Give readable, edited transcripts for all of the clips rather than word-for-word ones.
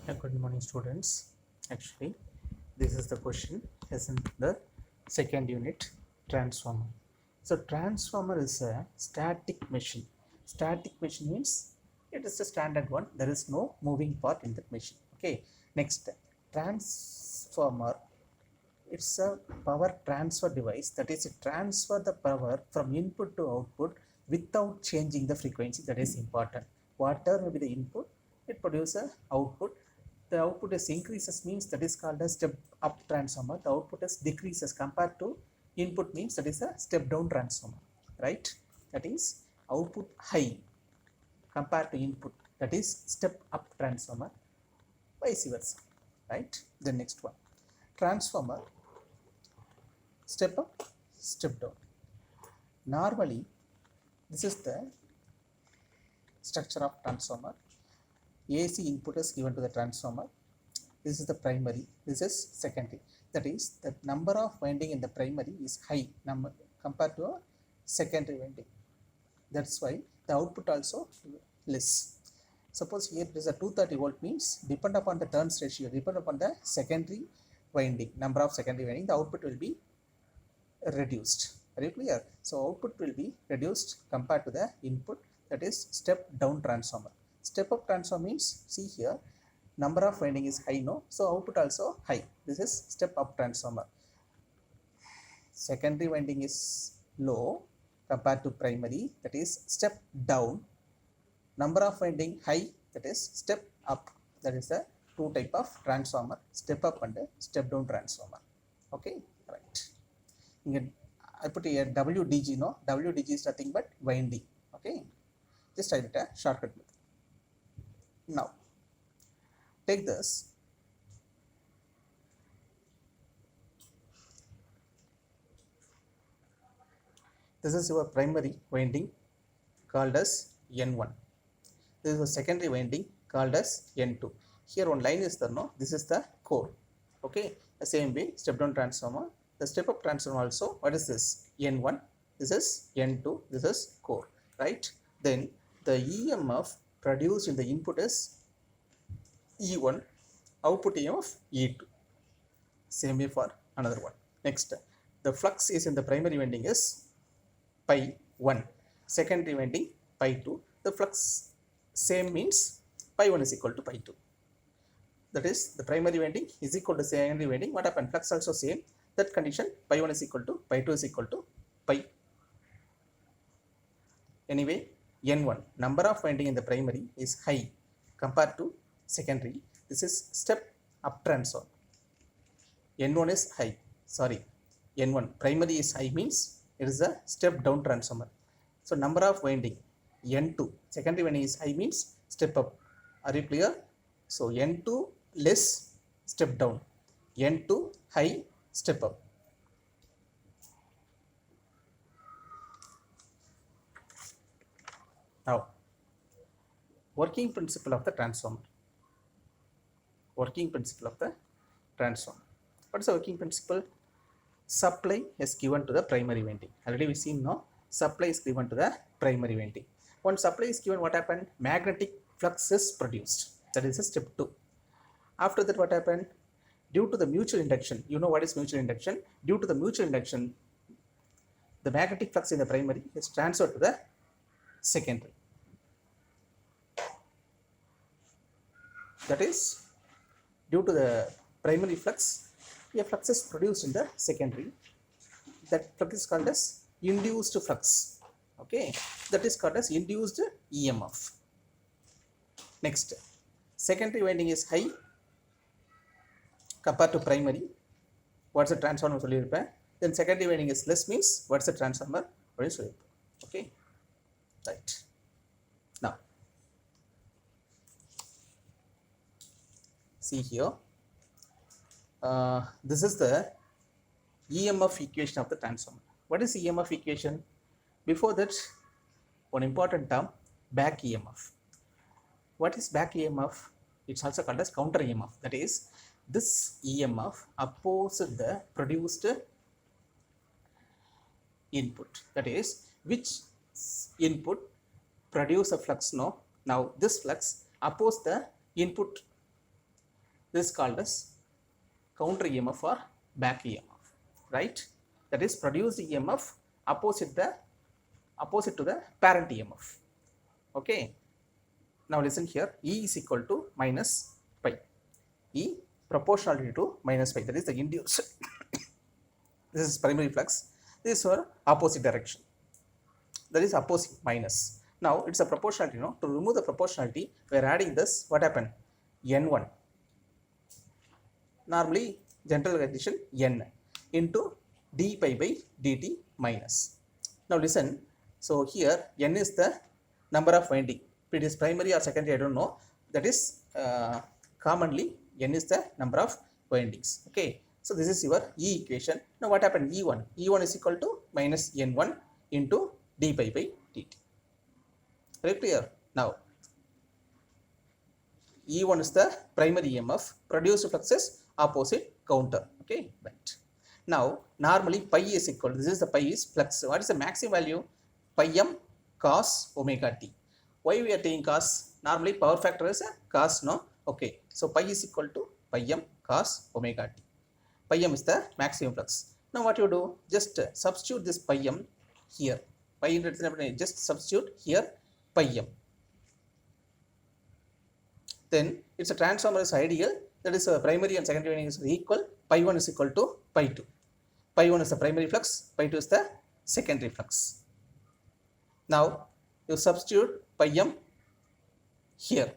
Good morning, students. Actually, this is the question as in the second unit, transformer. So transformer is a static machine. Static machine means it is a standard one. There is no moving part in that machine. Okay. Next, transformer. It's a power transfer device, that is it transfer the power from input to output without changing the frequency. That is important. Whatever may be the input, it produces output. The output is increases means that is called a step up transformer. The output is decreases compared to input means that is a step down transformer, right? That is output high compared to input, that is step up transformer, vice versa, right? The next one, transformer step up, step down. Normally, this is the structure of transformer. AC input is given to the transformer. This is the primary, this is secondary. That is, the number of winding in the primary is high number compared to a secondary winding. That's why the output also less. Suppose here it is a 230 volt means depend upon the turns ratio, depend upon the secondary winding, number of secondary winding, the output will be reduced. Are you clear? So output will be reduced compared to the input, that is step down transformer. Step up transformer means, see here, number of winding is high, no? So output also high. This is step up transformer. Secondary winding is low compared to primary, that is step down. Number of winding high, that is step up. That is the two type of transformer, step up and step down transformer. Okay, right. I put here WDG, no? WDG is nothing but winding. Okay, just write it a shortcut method. Now take this. This is your primary winding called as N1. This is a secondary winding called as N2. Here one line is there, no? This is the core. Okay, the same way step down transformer, the step up transformer also. What is this? N1, this is N2, this is core, right? Then the EMF produced in the input is E1, output EMF E2. Same way for another one. Next, the flux is in the primary winding is pi 1, secondary winding pi 2. The flux same means pi 1 is equal to pi 2. That is, the primary winding is equal to secondary winding. What happened? Flux also same. That condition, pi 1 is equal to pi 2 is equal to pi. Anyway, N1, number of winding in the primary is high compared to secondary. This is step up transformer. N1 is high. Sorry, N1 primary is high means it is a step down transformer. So number of winding N2 secondary winding is high means step up. Are you clear? So N2 less, step down. N2 high, step up. Now, working principle of the transformer. Working principle of the transformer. What is the working principle? Supply is given to the primary winding. Already we seen, no? Supply is given to the primary winding. When supply is given, what happened? Magnetic flux is produced. That is a step 2. After that, what happened? Due to the mutual induction, you know what is mutual induction? Due to the mutual induction, the magnetic flux in the primary is transferred to the secondary. That is, due to the primary flux, a flux is produced in the secondary. That flux is called as induced flux. Okay, that is called as induced EMF. Next, secondary winding is high compared to primary. What's the transformer? Then secondary winding is less means what's the transformer? Okay, right. Now, see here. This is the EMF equation of the transformer. What is EMF equation? Before that, one important term, back EMF. What is back EMF? It's also called as counter EMF. That is, this EMF opposes the produced input. That is, which input produce a flux? No. Now this flux opposes the input This is called as counter EMF or back EMF, right? That is produced EMF opposite to the parent EMF. Okay, now listen here. E is equal to minus pi. E proportionality to minus pi, that is the induced this is primary flux, this is for opposite direction, that is opposite minus. Now it's a proportionality, no? To remove the proportionality, we are adding this. What happened? N1, normally general condition N into d pi by dt minus. Now listen, so here N is the number of winding. If it is primary or secondary, I don't know. That is commonly N is the number of windings. Okay, so this is your E equation. Now what happened? E1. E1 is equal to minus N1 into d pi by dt. Very clear? Now E1 is the primary EMF, produced flux is opposite counter. Okay, right. Now normally pi is equal, this is the pi is flux. What is the maximum value? Pi m cos omega t. Why we are taking cos? Normally power factor is a cos, no? Okay, so pi is equal to pi m cos omega t. Pi m is the maximum flux. Now what you do? Just substitute this pi m here. Pi in, just substitute here pi m. Then it's a transformer is ideal, that is a primary and secondary winding is equal. Pi 1 is equal to pi 2. Pi 1 is the primary flux, pi 2 is the secondary flux. Now you substitute pi m here.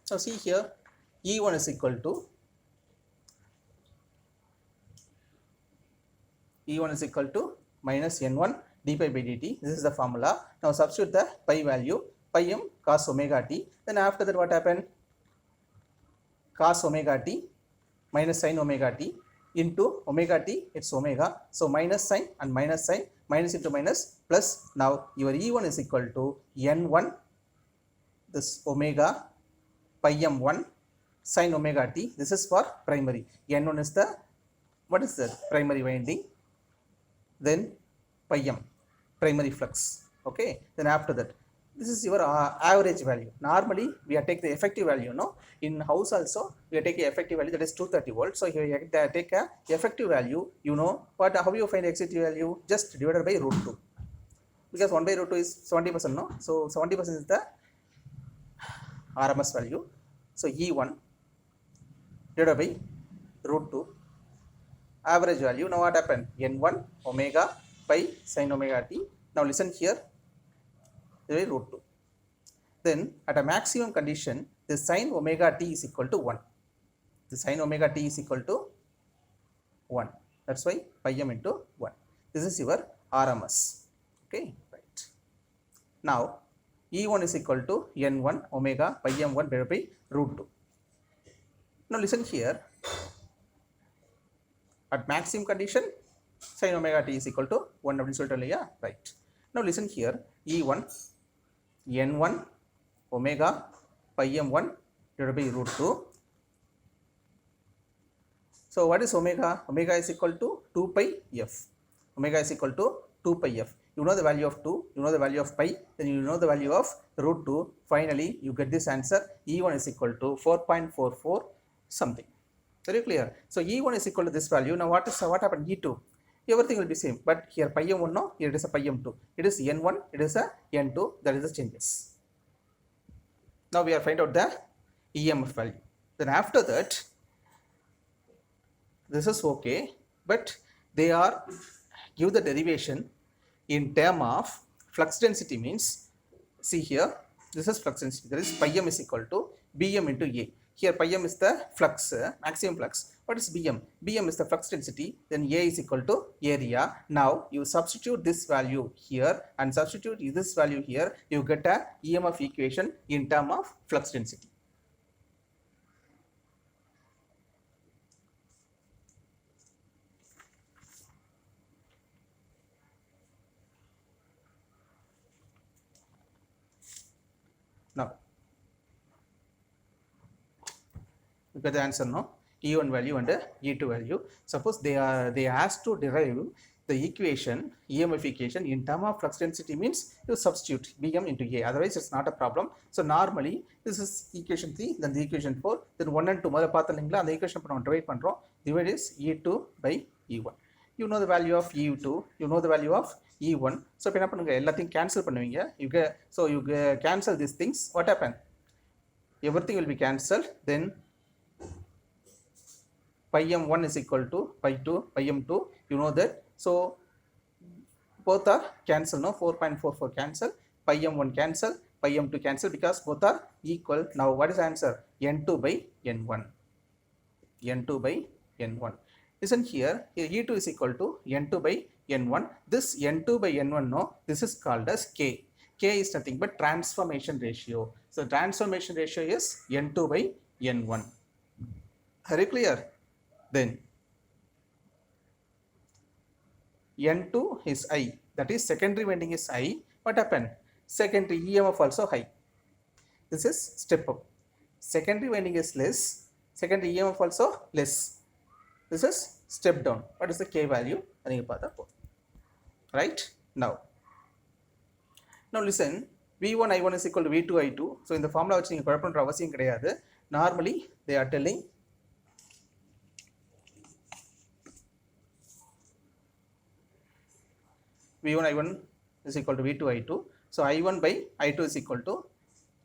So see here, E1 is equal to minus N1 d pi by dt. This is the formula. Now substitute the pi value, pi m cos omega t. Then after that what happened? Cos omega t minus sin omega t into omega t, it's omega. So minus sin and minus sin, minus into minus plus. Now your E1 is equal to N1 this omega pi m1 sin omega t. This is for primary. N1 is the, what is the primary winding? Then pi m primary flux. Okay, then after that this is your average value. Normally we are take the effective value, no? In house also we are taking effective value, that is 230 volts. So here you take a effective value, you know what, how you find effective value? Just divided by root 2, because 1 by root 2 is 70%, no? So 70% is the RMS value. So E1 divided by root 2, average value. Now what happened? N1 omega pi sin omega t. Now listen here, root 2. Then at a maximum condition, the sin omega t is equal to 1. The sin omega t is equal to 1. That's why pi m into 1. This is your RMS. Okay, right. Now E1 is equal to N1 omega pi m1 divided by root 2. Now listen here, at maximum condition sin omega t is equal to 1 அப்படின்னு சொல்லிட்டு இல்லையா, right. Now listen here, E1 N1 omega pi m1 divided by root 2. So what is omega? Omega is equal to 2 pi f. Omega is equal to 2 pi f. You know the value of 2, you know the value of pi, then you know the value of root 2. Finally you get this answer. E1 is equal to 4.44 something. Very clear. So E1 is equal to this value. Now what happened? E2, everything will be same, but here pi m1, no, here it is a pi m2. It is N1, it is a N2, that is the changes. Now we are find out the EMF value. Then after that, this is okay, but they are give the derivation in term of flux density. Means see here, this is flux density, that is pi m is equal to Bm into A. Here pi m is the flux, maximum flux. What is Bm? Bm is the flux density, then A is equal to area. Now you substitute this value here and substitute this value here, you get a EMF equation in term of flux density. Now you get the answer, no? E1 value and E2 value. Suppose they asked to derive the equation, EMF equation in term of flux density means you substitute Bm into A, otherwise it's not a problem. So normally this is equation 3, then the equation 4, then 1 and 2 முதல்ல பார்த்தீங்களா அந்த equation இப்போ நம்ம divide பண்றோம். Divide is E2 by E1. You know the value of E2, you know the value of E1. So இப்போ என்ன பண்ணுங்க, எல்லாத்தையும் cancel பண்ணுவீங்க. You cancel these things. What happen? Everything will be cancelled. Then pi m1 is equal to pi 2 pi m2, you know that. So both are cancel, no, 4.44 cancel, pi m1 cancel, pi m2 cancel because both are equal. Now what is the answer? N2 by N1. N2 by N1. Listen here, E2 is equal to N2 by N1. This N2 by N1, no, this is called as K. K is nothing but transformation ratio. So transformation ratio is N2 by N1. Very clear? Then N2 is I, that is secondary winding is I. What happened? Secondary EMF also high. This is step up. Secondary winding is less, secondary EMF also less. This is step down. What is the K value? Right? Now listen, V1 I1 is equal to V2 I2. So in the formula வச்சு நீங்க குழப்பம்ன்ற அவசியம் கிடையாது. Normally they are telling V1 I1 is equal to V2 I2. So I1 by I2 is equal to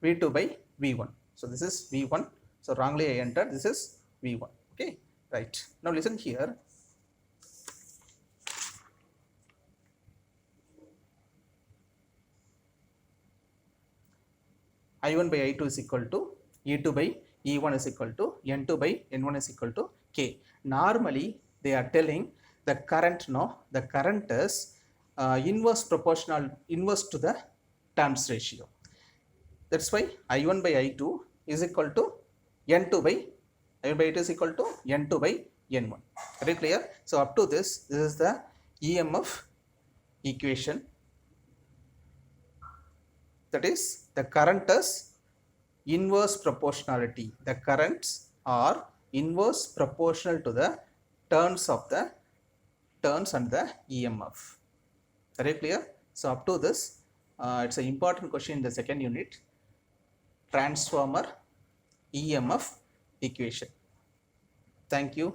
V2 by V1. So this is V1. So wrongly I entered. This is V1. Okay, right. Now listen here. I1 by I2 is equal to E2 by E1 is equal to N2 by N1 is equal to K. Normally they are telling the current, no, the current is inverse to the turns ratio. That's why I1 by I2 is equal to N2 by I1 by I2 is equal to N2 by N1. Very clear? So up to this is the EMF equation. That is, the current is inverse proportionality. The currents are inverse proportional to the turns and the EMF. Very clear? So up to this, it's an important question in the second unit, transformer EMF equation. Thank you.